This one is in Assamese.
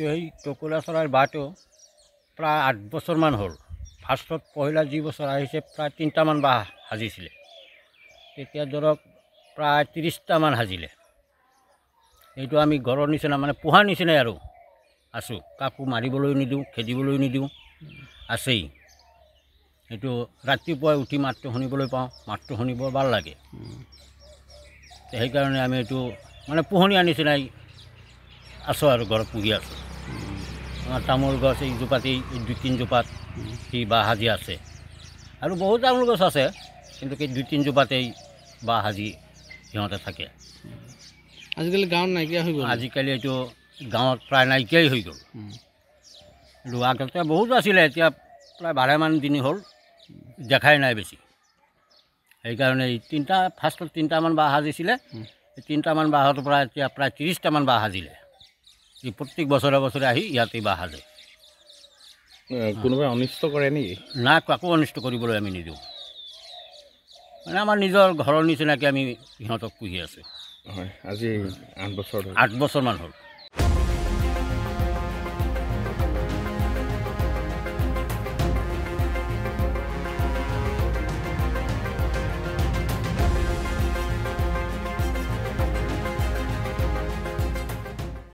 এইটো সেই টকৌলা চৰাইৰ বাঁহটো প্ৰায় 8 বছৰমান হ'ল। ফাৰ্ষ্টত পহিলা যি বছৰ আহিছে প্ৰায় 3টামান বাঁহ সাজিছিলে, তেতিয়া ধৰক প্ৰায় 30টামান সাজিলে। এইটো আমি ঘৰৰ নিচিনা মানে পোহাৰ নিচিনাই আৰু আছোঁ, কাকো মাৰিবলৈ নিদিওঁ, খেদিবলৈ নিদিওঁ, আছেই। এইটো ৰাতিপুৱাই উঠি মাতটো শুনিবলৈ পাওঁ, মাতটো শুনিব ভাল লাগে। সেইকাৰণে আমি এইটো মানে পোহনীয়া নিচিনাই আছোঁ আৰু ঘৰত পুহি আছোঁ। আমাৰ তামোল গছ এইজোপাতেই, এই 2-3 জোপাত সি বাঁহ সাজি আছে, আৰু বহুত তামোল গছ আছে, কিন্তু সেই 2-3 জোপাতেই বাঁহ সাজি সিহঁতে থাকে। আজিকালি গাঁৱত নাইকিয়া হৈ গ'ল। আজিকালি এইটো গাঁৱত প্ৰায় নাইকিয়াই হৈ গ'ল। কিন্তু আগতে বহুত আছিলে, এতিয়া প্ৰায় 12মান দিন হ'ল দেখাই নাই বেছি। সেইকাৰণে এই ফাৰ্ষ্টত 3টামান বাঁহ সাজিছিলে, এই 3টামান বাঁহৰ পৰা এতিয়া প্ৰায় 30টামান বাঁহ সাজিলে। এই প্ৰত্যেক বছৰে বছৰে আহি ইয়াতেই বাঁহ সাজে। কোনোবাই অনিষ্ট কৰে নেকি? না, কাকো অনিষ্ট কৰিবলৈ আমি নিদিওঁ। মানে আমাৰ নিজৰ ঘৰৰ নিচিনাকৈ আমি সিহঁতক পুহি আছোঁ। হয়, আজি 8 বছৰ 8 বছৰমান হ'ল।